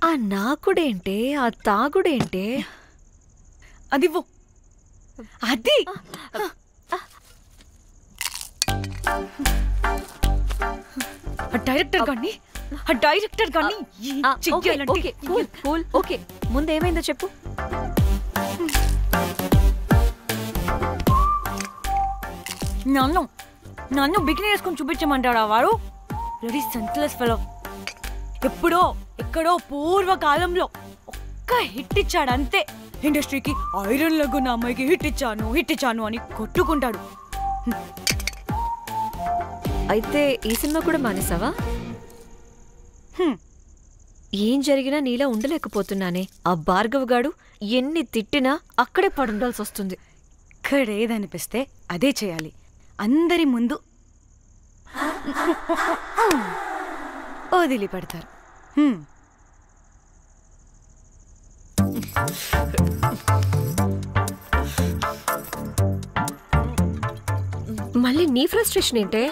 ఆ నాకుడేంటే, ఆ తాగుడేంటే? అది అది డైరెక్టర్ గాని ఓకే, ముందేమైందో చెప్పు. నన్ను బికినీ వేసుకొని చూపించమంటాడా వాడు? Ready senseless fellow. ఎప్పుడో ఎక్కడో పూర్వకాలంలో ఒక్క హిట్ ఇచ్చాడు అంతే. ఇండస్ట్రీకి ఐరన్ లెగ్ అమ్మాయికి హిట్ ఇచ్చాను అని కొట్టుకుంటాడు. అయితే ఈ సినిమా కూడా మానేసావా? ఏం జరిగినా నీలా ఉండలేకపోతున్నానే. ఆ భార్గవ్ గాడు ఎన్ని తిట్టినా అక్కడే పడుండాల్సి వస్తుంది. ఇక్కడేదనిపిస్తే అదే చేయాలి. అందరి ముందు వదిలిపెడతారు. మళ్ళీ నీ ఫ్రస్ట్రేషన్ ఏంటే?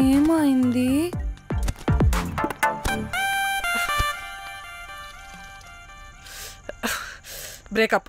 ఏమైంది? బ్రేకప్.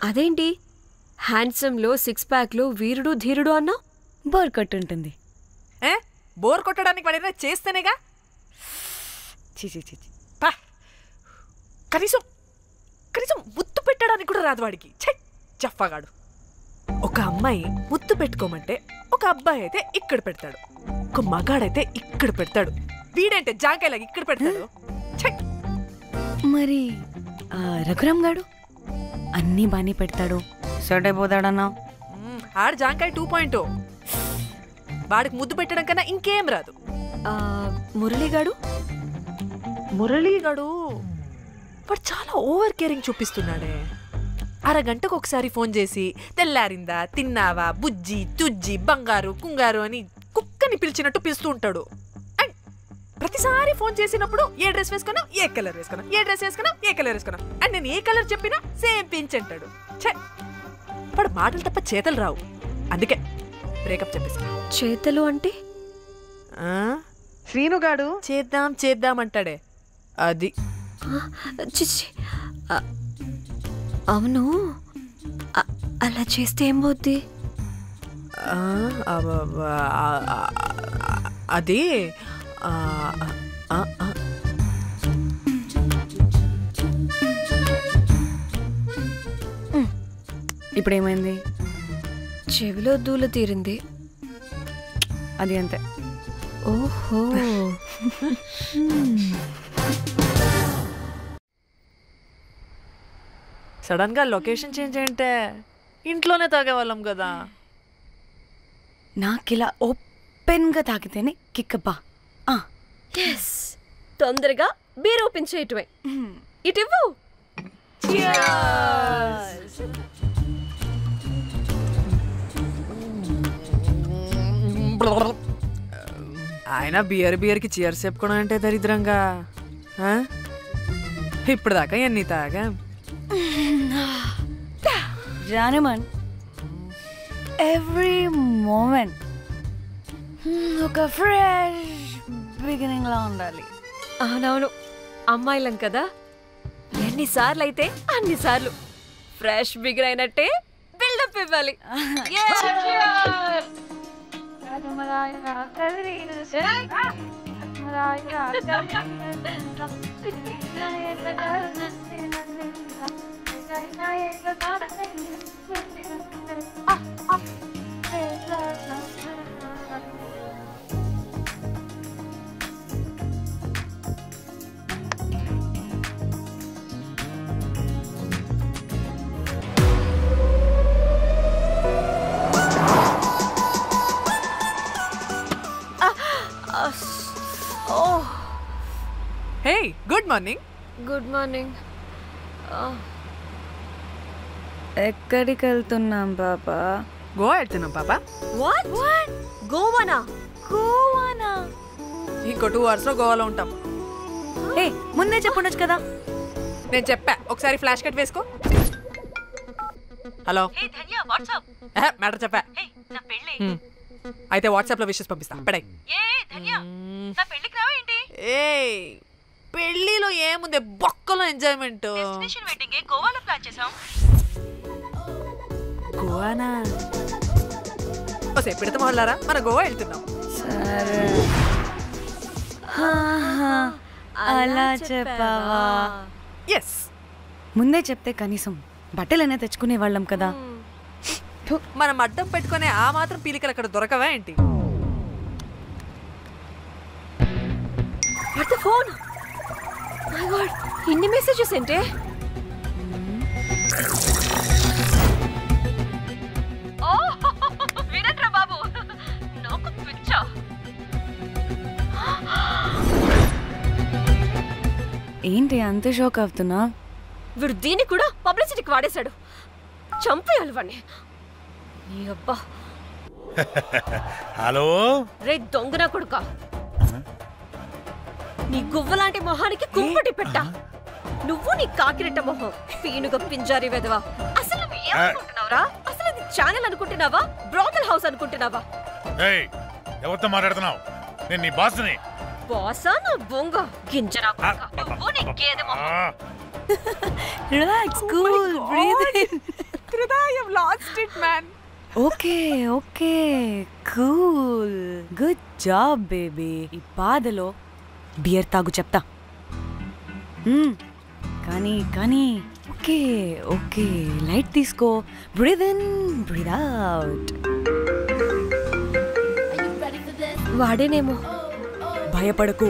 అదేంటి హ్యాండ్సమ్ లో 6 ప్యాక్ లో వీరుడు ధీరుడు అన్నా? బోర్ కొట్టుంటుంది. బోర్ కొట్టడానికి వాడైనా చేస్తేనేగా. కనీసం ముద్దు పెట్టడానికి కూడా రాదు వాడికి. చెప్పగాడు. ఒక అమ్మాయి ముద్దు పెట్టుకోమంటే ఒక అబ్బాయి అయితే ఇక్కడ పెడతాడు, ఒక మగాడైతే ఇక్కడ పెడతాడు. వీడంటే జాంకాయలాగా ఇక్కడ పెడతాడు. మరి రఘురామ్ గాడు అన్నీ బానే పెడతాడు, సెట్ అయిపోతాడన్నా. ఆడు జాంకాయ 2.0. వాడికి ముద్దు పెట్టడం కన్నా ఇంకేం రాదు. మురళీగాడు వాడు చాలా ఓవర్ కేరింగ్ చూపిస్తున్నాడే. అరగంటకు ఒకసారి ఫోన్ చేసి తెల్లారిందా, తిన్నావా, బుజ్జి, తుజ్జి, బంగారు, కుంగారు అని కుక్కని పిలిచినట్టు పిలుస్తూ ఉంటాడు. అండ్ ప్రతిసారి ఫోన్ చేసినప్పుడు ఏ డ్రెస్ వేసుకున్నా, ఏ కలర్ వేసుకున్నా, ఏ డ్రెస్ వేసుకున్నా, ఏ కలర్ వేసుకున్నా, అండ్ నేను ఏ కలర్ చెప్పినా సేమ్ పించ్ అంటాడు. వాడు మాటలు తప్ప చేతలు రావు. అందుకే బ్రేకప్ చెప్పేసి. చేతలు అంటే శ్రీనుగాడు చేద్దాం అంటాడే అది. అవును, అలా చేస్తే ఏం పోద్ది? అది ఇప్పుడేమైంది? చెవిలో దూల తీరింది. అది అంతే. ఓహో. సడన్ గా లొకేషన్ చేంజ్ అంటే ఇంట్లోనే తాగేవాళ్ళం కదా. నాకిలా ఓపెన్ గా తాగితేనే కిక్కబ్బా. తొందరగా బీర్ ఓపెన్ చేయటమే. ఇటివ్వు. ఆయన బియర్కి చీర్స్ చెప్పుకోవడం అంటే దరిద్రంగా. ఇప్పుడు దాకా ఎన్ని తాగా జానమన్. ఎవ్రీ మూమెంట్ ఒక ఫ్రెష్ బిగినింగ్ లా ఉండాలి. అవునవును, అమ్మాయిలం కదా, ఎన్నిసార్లు అయితే అన్నిసార్లు ఫ్రెష్ బిగిన్ అయినట్టే బిల్డప్ ఇవ్వాలి. హే, గుడ్ మార్నింగ్. Good morning. ఎక్కడికి వెళ్తున్నాం పాపా? గోవా వెళ్తున్నాం పాపా. వాట్? గోవానా? గోవానా? ఇంకో 2 hours లో గోవాలో ఉంటాం. ముందే చెప్పుండొచ్చు కదా. నేను చెప్పా, ఒకసారి ఫ్లాష్ కట్ వేసుకో. హలో మ్యాటర్ చెప్పా. అయితే వాట్సాప్ లో విషెస్ పంపిస్తా. పడాయి. ఏ పెళ్లిలో ఏముంది, బొక్కలో ఎంజాయ్మెంట్. గోవానా? పెడతాం వాళ్ళారా, మన గోవా వెళ్తున్నాం. సరే అలా చెప్పావా? ఎస్, ముందే చెప్తే కనీసం బట్టలనే తెచ్చుకునే వాళ్ళం కదా. మనం అడ్డం పెట్టుకునే ఆ మాత్రం పీలికలు అక్కడ దొరకవా ఏంటి? ఫోన్ ఇన్ని మెసేజెస్ ఏంటే? వినట్రా బాబు, నాకు పిచ్చా. ఏంటి అంత షాక్ అవుతున్నా? వీడు దీన్ని కూడా పబ్లిసిటీకి వాడేశాడు. చంపేయాలి వాడిని. నీ అబ్బా. హలో రే దొంగన కొడుకా, నీ గువ్వలాంటి మొహానికి కుంపటి పెట్టా. నువ్వు నీ కాకిరెట్ట మొహం, పీనుగా పింజారి వెదవా. అసలు నువ్వు ఏమనుకుంటున్నావురా? అసలు ఇది ఛానల్ అనుకుంటున్నావా, బ్రోకల్ హౌస్ అనుకుంటున్నావా? ఏయ్, ఎవరితో మాట్లాడుతున్నావు? నేను నీ బాస్ని. బాసా నా బొంగ గింజరా కొడుకా, నువ్వు నీ గేదె మొహం. Relax, cool, breathe in. I have lost it, man. Okay okay, cool, good job baby. ఈ బాధలో బియర్ తాగు చెప్తా. కానీ కానీ ఓకే ఓకే, లైట్ తీసుకో. Breathe in, breathe out. వాడేనేమో. భయపడకు,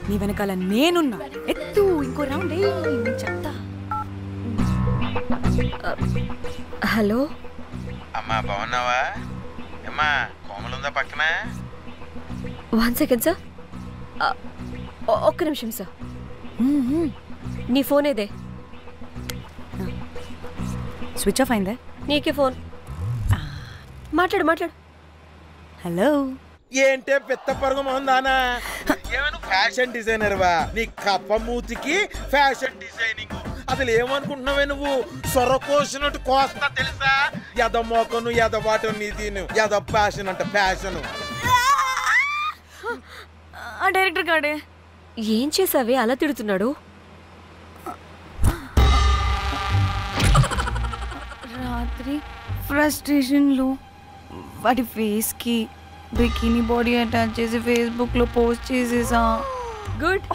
నీ వెనకాల నేనున్నా. ఎత్తు, ఇంకో రౌండ్ నేను చెప్తా. హలో అమ్మా, బాగున్నావా? అమ్మా, కోమలుందా పక్కన? 1 సెకండ్ సార్, ఒక్క నిమిషం సార్. నీ ఫోన్ ఏదే? స్విచ్ ఆఫ్ అయిందే. నీకే ఫోన్. మాట్లాడు మాట్లాడు. హలో. ఏంటే పెద్ద పరుగు మొహందానా? ఏమైనా ఫ్యాషన్ డిజైనర్ వా? నీ కప్ప మూతికి ఫ్యాషన్ డిజైనింగ్. అసలు ఏమనుకుంటున్నావే నువ్వు? సొర కోసినట్టు కోస్తా తెలుసా? ఎద మోకను, ఎద వాటను, నీ తీను, ఎద ఫ్యాషన్ అంట ఫ్యాషన్. డైరెక్టర్ గాడే ఏం చేసావే అలా తిడుతున్నాడు? రాత్రి ఫ్రస్ట్రేషన్లో వాడి ఫేస్కి బికినీ బాడీ అటాచ్ చేసి ఫేస్బుక్లో పోస్ట్ చేసేసా. గుడ్.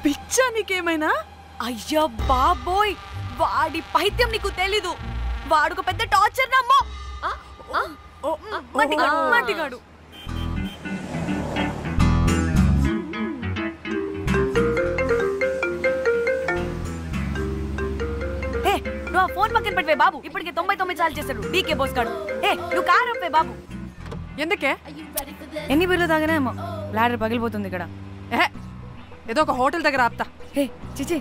పిచ్చా నీకేమైనా? అయ్యా బాబోయ్, వాడి పైత్యం నీకు తెలీదు. వాడుకు పెద్ద టార్చర్ నమ్మో. మట్టిగాడు. నువ్వు ఫోన్ పక్కన పెట్టవే బాబు. ఇప్పటికే 99 సార్లు చేశాడు డీకే బోస్ గాడు. నువ్వు కారు అప్పే బాబు. ఎందుకే? ఎన్ని బిర్లు తాగినామో లాడర్ పగిలిపోతుంది ఇక్కడ. ఏదో ఒక హోటల్ దగ్గర ఆపుతా. చిచి,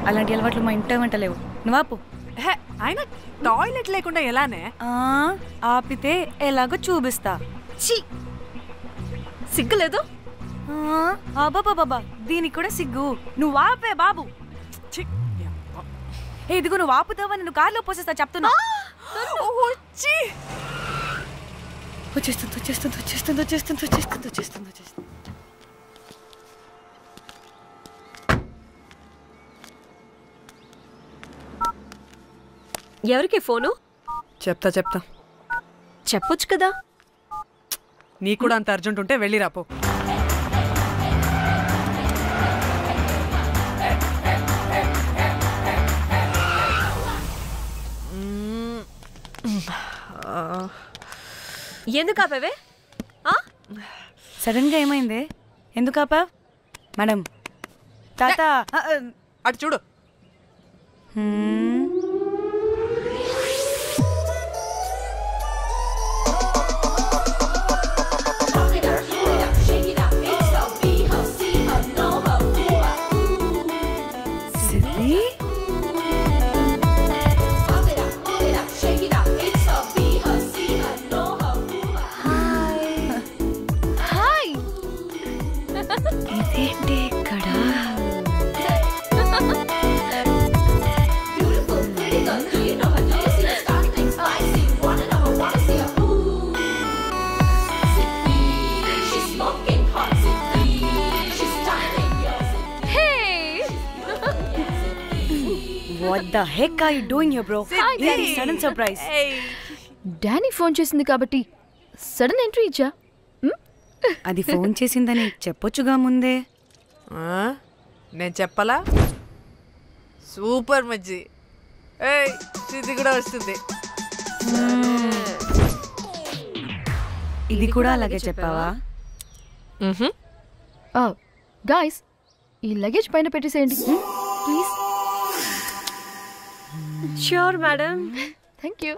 అలాంటి అలవాట్లు మా ఇంట వెంట లేవు. నువ్వు ఆపు. ఆయన టాయిలెట్ లేకుండా ఎలానే? ఆపితే ఎలాగో చూపిస్తా. సిగ్గులేదు? బాబా, దీనికి కూడా సిగ్గు. నువ్వు ఆపే బాబు. ఇదిగో నువ్వు ఆపుతావని నువ్వు కార్లో పోసేస్తా చెప్తున్నా. వచ్చేస్తుంది. ఎవరికి ఫోను? చెప్తా చెప్పొచ్చు కదా. నీ కూడా అంత అర్జెంట్ ఉంటే వెళ్ళి రాపో. ఎందుకు ఆపేవే? సడన్ గా ఏమైంది? ఎందుకు ఆపా? మేడం, తాత అటు చూడు. What the heck are you doing here, bro? ఏంటి సడన్ సర్ప్రైజ్? డానీ ఫోన్ చేసింది కాబట్టి సడన్ ఎంట్రీ ఇచ్చా. అది ఫోన్ చేసిందని చెప్పొచ్చుగా ముందే. నేను చెప్పలా? సూపర్ మజ్జి. ఇది కూడా వస్తుంది. ఇది కూడా అలాగే చెప్పావా? గాయ్స్, ఈ లగేజ్ పైన పెట్టేసేయండి please. Sure madam. Thank you.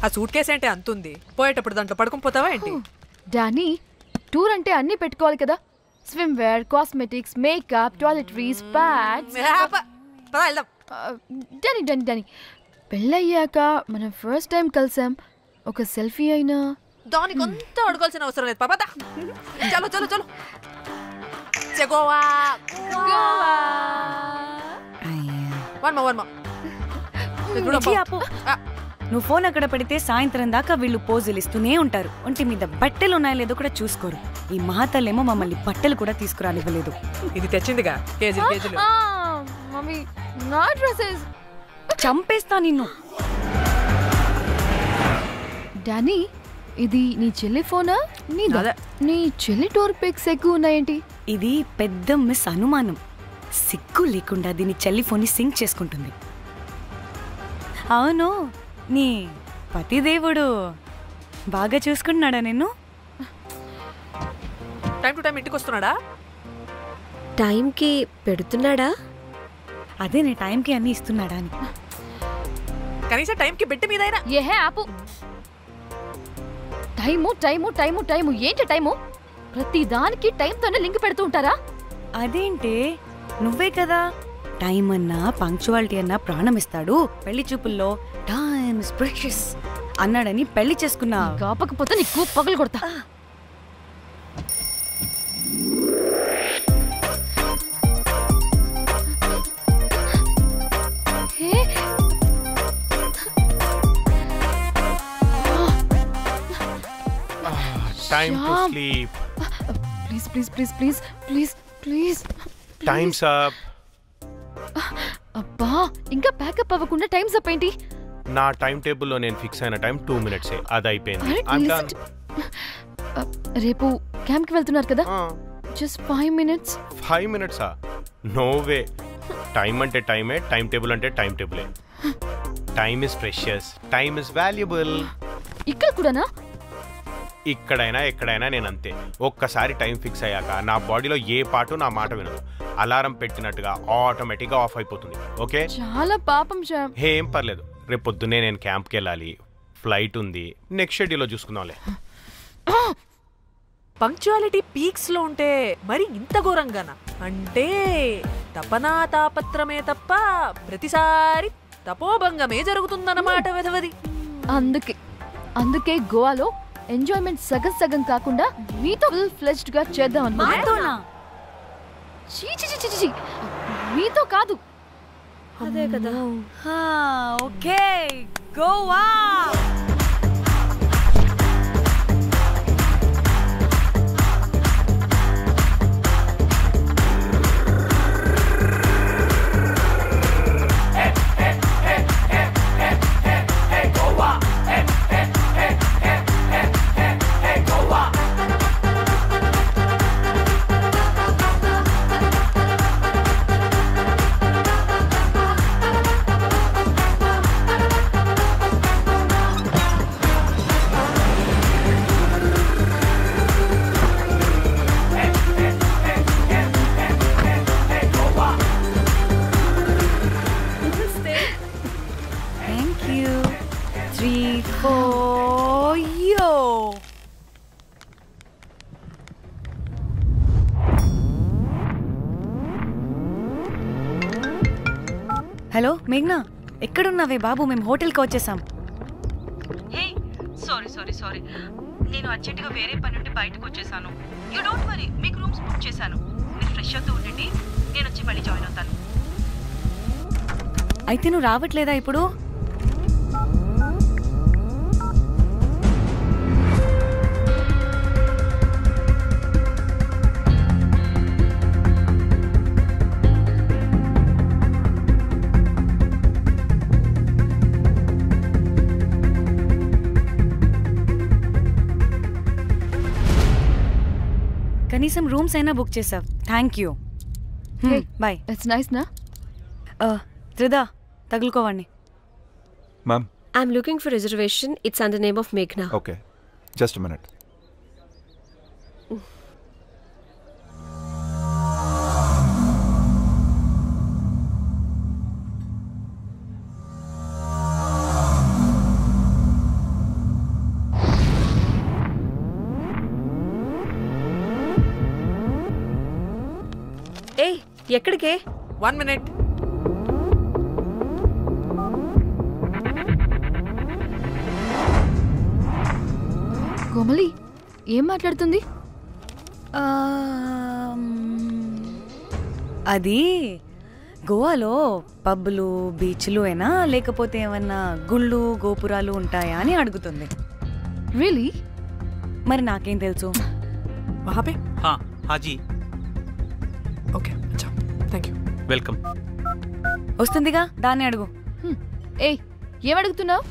ఆ సూట్ కేసు అంటే అంతుంది, పోయేటప్పుడు దాంట్లో పడుకుని పోతావా ఏంటి? డానీ, టూర్ అంటే అన్నీ పెట్టుకోవాలి కదా. Swim wear, cosmetics, makeup, toiletries, pads. డానీ డానీ డానీ పెళ్ళయ్యాక మనం ఫస్ట్ టైం కలిసాం. ఒక సెల్ఫీ అయినా దానికి అంతా అడగాల్సిన అవసరం లేదు పాపా. చలో చలో చలో. గోవా నువ్వు ఫోన్ అక్కడ పెడితే సాయంత్రం దాకా వీళ్ళు పోజులు ఇస్తూనే ఉంటారు. ఒంటి మీద బట్టలు ఉన్నాయో లేదో కూడా చూసుకోరు. ఈ మహాతల్లేమో మమ్మల్ని బట్టలు కూడా తీసుకురానివ్వలేదు. ఇది తెచ్చిందిగా కేజీలు కేజీలు. మమ్మీ, నా డ్రెస్సెస్. చంపేస్తా నిన్ను. డానీ, ఇది నీ చెల్లి ఫోనా? నీ చెల్లి టూర్ పిక్స్ ఎక్కువ ఉన్నాయేంటి? ఇది పెద్ద మిస్ అనుమానం. సిగ్గు లేకుండా దీని చెల్లి ఫోన్ని సింక్ చేసుకుంటుంది. అవును, నీ పతిదేవుడు బాగా చూసుకుంటున్నాడా నిన్ను? టైం టు టైం ఇంటికి వస్తున్నాడా? టైంకి పెడుతున్నాడా? అదే నీ టైంకి అన్ని ఇస్తున్నాడా అని. కనీసం టైంకి పెట్టి మీదైనా. ఏహే ఆపు. టైము టైము టైము టైము ఏంటి టైము? ప్రతి దానికి టైంతోనే లింక్ పెడుతూ ఉంటారా? అదేంటి, నువ్వే కదా టైం అన్నా పంక్చువాలిటీ అన్నా ప్రాణం ఇస్తాడు, పెళ్లి చూపుల్లో టైమ్ ఇస్ ప్రెషియస్ అన్నాడని పెళ్లి చేసుకున్నా. కాపకపోతే నీకు పగలు కొడతా. Time to sleep. Please, please, please, please, please, please. Time's up. అబ్బా, ఇంకా ప్యాకప్ అవ్వకుండా టైమ్స్ అప్ ఏంటి? నా టైం టేబుల్లో నేను ఫిక్స్ అయిన టైం 2 minutes. అది అయిపోయింది. రేపు క్యాంప్ కి వెళ్తున్నారు కదా? Just 5 minutes. 5 minutes? No way. Time అంటే టైమే, టైం టేబుల్ అంటే టైం టేబులే. Time is precious, time is valuable. ఇక్కడ కూడానా? ఇక్కడైనా ఎక్కడైనా నేను అంతే. ఒక్కసారి టైం ఫిక్స్ అయ్యాక నా బాడీలో ఏ పాటు నా మాట వినదు. అలారం పెట్టినట్టుగా ఆటోమేటిక్గా ఆఫ్ అయిపోతుంది. ఓకే, చాలా పాపం శ్యామ్. ఏం పర్లేదు, రేపు పొద్దున్నే నేను క్యాంప్కి వెళ్ళాలి, ఫ్లైట్ ఉంది. నెక్స్ట్ షెడ్యూల్లో చూసుకుందాంలే. పంక్చువాలిటీ పీక్స్ లో ఉంటే మరి ఇంత ఘోరంగానా? అంటే తపనా తాపత్రమే తప్ప ప్రతిసారి తపోభంగమే జరుగుతుందన్నమాట వెధవది. అందుకే గోవాలో ఎంజాయ్మెంట్ సగం సగం కాకుండా మీతో ఫుల్ ఫ్లెజ్డ్ గా చేద్దాం అనుకున్నా. మీతో కాదు. అదే కదా. ఓకే, గోవా. హలో మేఘ్నా, ఎక్కడున్నావే బాబు? మేము హోటల్కి వచ్చేసాం. సారీ నేను అర్జెంటుగా వేరే పని నుండి బయటకు వచ్చేసాను. యూ డోంట్ వరీ, మీకు రూమ్స్ బుక్ చేశాను. మీరు ఫ్రెష్ అవుతూ ఉండండి, నేను వచ్చి మళ్ళీ జాయిన్ అవుతాను. అయితే నువ్వు రావట్లేదా ఇప్పుడు? కనీసం రూమ్స్ అయినా బుక్ చేసావు. Thank you. Bye. It's nice నా. త్రిదా తగులుకోవండి. Ma'am, I'm looking for reservation. It's under name of మేఘ్నా. Okay, just minute. ఏయ్, ఎక్కడికే? 1 minute. కోమలి ఏం మాట్లాడుతుంది? అది గోవాలో పబ్బులు బీచ్లు అయినా లేకపోతే ఏమన్నా గుళ్ళు గోపురాలు ఉంటాయా అని అడుగుతుంది. రియలీ? మరి నాకేం తెలుసు? वहाँ पे? हाँ हाँ जी. ఓకే, అచ్చా, థ్యాంక్ యూ. వెల్కమ్. వస్తుందిగా, దాన్ని అడుగు. ఏయ్, ఏం అడుగుతున్నావు?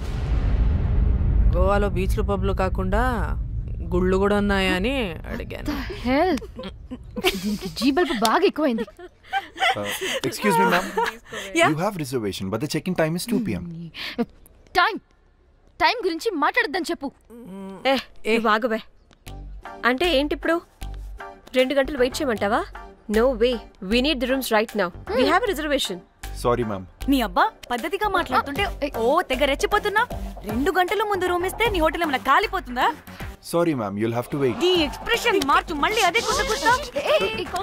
గోవాలో బీచ్లు పబ్లు కాకుండా గుళ్ళు కూడా ఉన్నాయా అని అడిగాను. హెల్, దీనికి జీ బల్బ్ బాగా ఎక్కువైంది. Excuse me, ma'am. You have reservation, but the check-in time is 2 p.m. Time గురించి మాట్లాడద్దని చెప్పు. నువ్వు ఆగుబే. అంటే ఏంటి ఇప్పుడు 2 గంటలు వెయిట్ చేయమంటావా? No way, we need the rooms right now. We have a reservation. Sorry, ma'am. నీ అబ్బా పద్ధతిగా మాట్లాడుతుంటే ఓ తెగ రెచ్చిపోతున్నా. 2 గంటల ముందు రూమ్ ఇస్తే నీ హోటల్ ఏమైనా కాలిపోతుందా? Sorry, ma'am. You'll have to wait. నీ ఎక్స్ప్రెషన్ మార్చు, మళ్ళీ అదే కుసకుస్తా.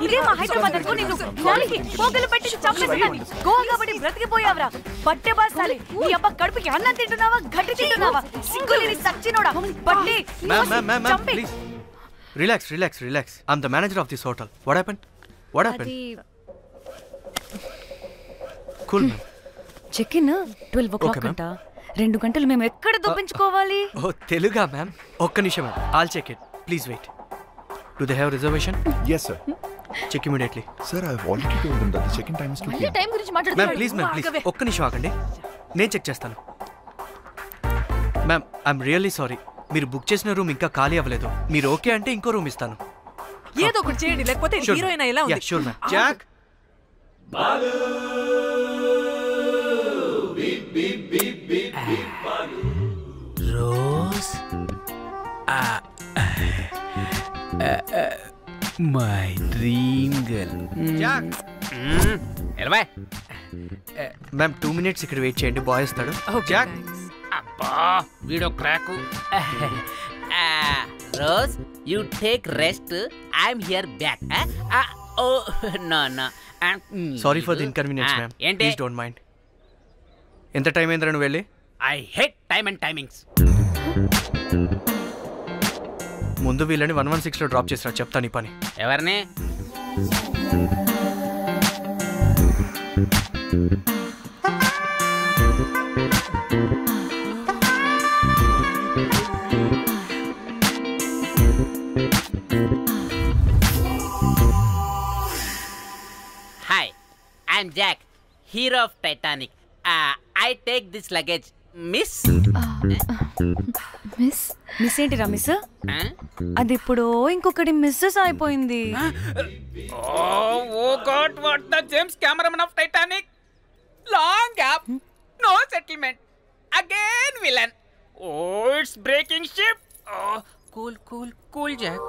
ఇదే మా హైదరాబాద్ అనుకో. నిన్ను నాలికి పోగలు పెట్టి చంపేస్తాను. గోవా కాబట్టి బ్రతికిపోయావరా పట్టే బాసాలి. నీ అబ్బా కడుపుకి అన్నం తింటున్నావా, గడ్డి తింటున్నావా? సింగులేని సచ్చినోడా పట్టి చంపి. Please. Relax. I'm the manager of this hotel. What happened? అది Cool. చెక్ ఇన్ 12 o'clock అంట. 2 గంటలు మేము ఎక్కడ దొప్పించుకోవాలి? ఓ తెలుగా మ్యామ్? ఒక్క నిమిషం ma'am. I'll check it. Please wait. Do they have reservation? Yes, sir. Check immediately. Sir, I've already told them that the check-in time is 2 p.m. Time గురించి ma'am మాట్లాడుతున్నాడు. Please ఒక్క నిమిషం ఆగండి. నేను చెక్ చేస్తాను. Ma'am, I'm really sorry. మీరు book చేసిన room ఇంకా ఖాళీ అవ్వలేదు. మీరు ఓకే అంటే ఇంకో రూమ్ ఇస్తాను. ఏదో ఒకటి చేయండి, లేకపోతే హీరోయిన్ ఎలా ఉంది? Sure ma'am. Jack, Rose, my dream girl. Jack. ఎలవా మ్యామ్ 2 minutes ఇక్కడ వెయిట్ చేయండి, బాయ్ వస్తాడు. జాక్. అబ్బా వీడో crack. Rose, you take rest. I'm here back. Oh no. Sorry for the inconvenience ma'am. ఏంటి? Please don't mind. ఎంత time అయిందిరా నువ్వు వెళ్ళి? I hate time and timings. ముందు వీళ్ళని 116లో డ్రాప్ చేసిరా, చెప్తాను ఈ పని. ఎవరిని? Hi, I'm Jack, hero of Titanic. I take this luggage, miss. Miss ఏంటిరా మిస్? అది ఇప్పుడు ఇంకొకటి మిస్సెస్ అయిపోయింది. Oh God, what the James Cameron of Titanic? Long gap, no settlement. Again villain. Oh, it's breaking ship. Oh, cool, Jack.